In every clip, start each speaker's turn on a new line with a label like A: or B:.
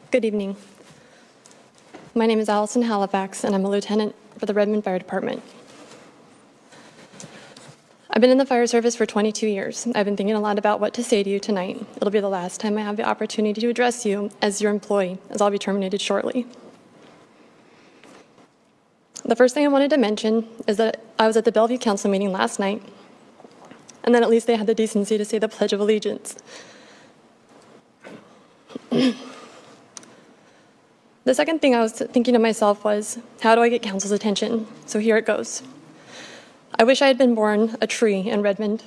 A: Good evening. My name is Allison Hallifax, and I'm a lieutenant for the Redmond Fire Department. I've been in the fire service for 22 years. I've been thinking a lot about what to say to you tonight. It'll be the last time I have the opportunity to address you as your employee, as I'll be terminated shortly. The first thing I wanted to mention is that I was at the Bellevue Council meeting last night, and then at least they had the decency to say the Pledge of Allegiance. The second thing I was thinking to myself was, how do I get council's attention? So here it goes. I wish I had been born a tree in Redmond.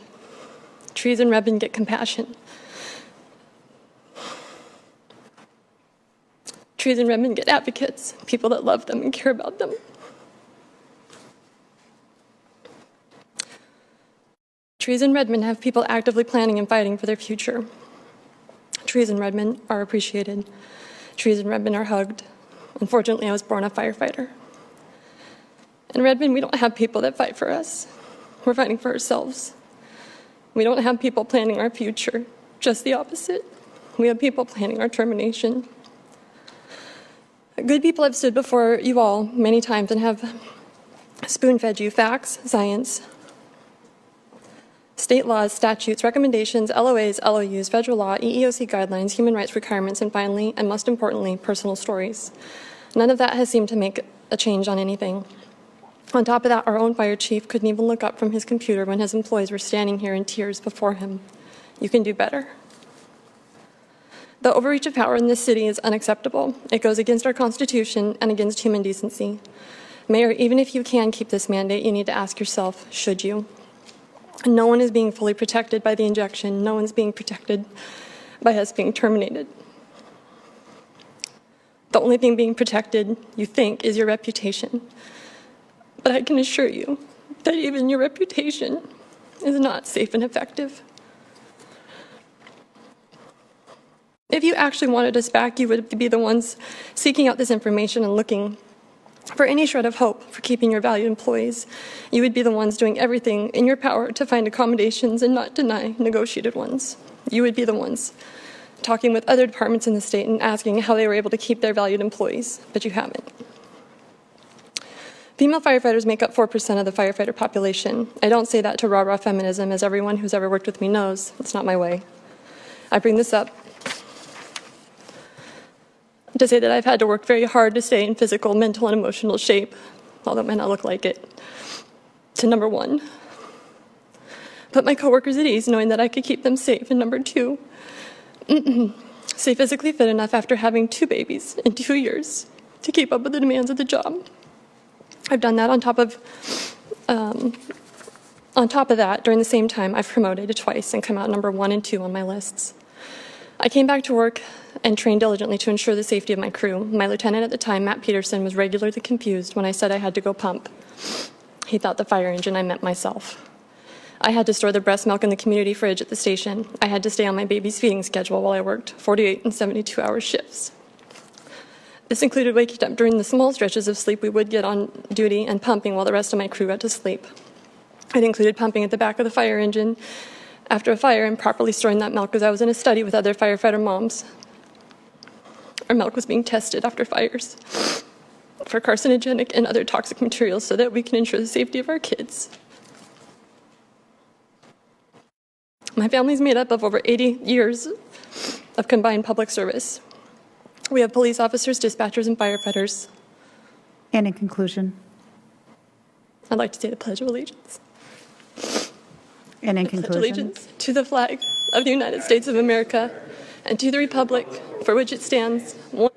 A: Trees in Redmond get compassion. Trees in Redmond get advocates, people that love them and care about them. Trees in Redmond have people actively planning and fighting for their future. Trees in Redmond are appreciated. Trees in Redmond are hugged. Unfortunately, I was born a firefighter. In Redmond, we don't have people that fight for us. We're fighting for ourselves. We don't have people planning our future, just the opposite. We have people planning our termination. Good people have stood before you all many times and have spoon-fed you facts, science, state laws, statutes, recommendations, LOAs, LOUs, federal law, EEOC guidelines, human rights requirements, and finally, and most importantly, personal stories. None of that has seemed to make a change on anything. On top of that, our own fire chief couldn't even look up from his computer when his employees were standing here in tears before him. You can do better. The overreach of power in this city is unacceptable. It goes against our Constitution and against human decency. Mayor, even if you can keep this mandate, you need to ask yourself, should you? No one is being fully protected by the injection. No one's being protected by us being terminated. The only thing being protected, you think, is your reputation. But I can assure you that even your reputation is not safe and effective. If you actually wanted us back, you would be the ones seeking out this information and looking for any shred of hope for keeping your valued employees. You would be the ones doing everything in your power to find accommodations and not deny negotiated ones. You would be the ones talking with other departments in the state and asking how they were able to keep their valued employees, but you haven't. Female firefighters make up 4% of the firefighter population. I don't say that to rah-rah feminism, as everyone who's ever worked with me knows. It's not my way. I bring this up to say that I've had to work very hard to stay in physical, mental, and emotional shape, although it might not look like it, to number one, put my coworkers at ease knowing that I could keep them safe, and number two, stay physically fit enough after having 2 babies in 2 years to keep up with the demands of the job. I've done that on top of that, during the same time, I've promoted twice and come out number 1 and 2 on my lists. I came back to work and trained diligently to ensure the safety of my crew. My lieutenant at the time, Matt Peterson, was regularly confused when I said I had to go pump. He thought the fire engine I meant myself. I had to store the breast milk in the community fridge at the station. I had to stay on my baby's feeding schedule while I worked 48 and 72-hour shifts. This included waking up during the small stretches of sleep we would get on duty and pumping while the rest of my crew got to sleep. It included pumping at the back of the fire engine after a fire and properly storing that milk because I was in a study with other firefighter moms. Our milk was being tested after fires for carcinogenic and other toxic materials so that we can ensure the safety of our kids. My family's made up of over 80 years of combined public service. We have police officers, dispatchers, and firefighters.
B: And in conclusion?
A: I'd like to say the Pledge of Allegiance.
B: And in
A: I pledge
B: conclusion?
A: allegiance to the flag of the United States of America and to the republic for which it stands, one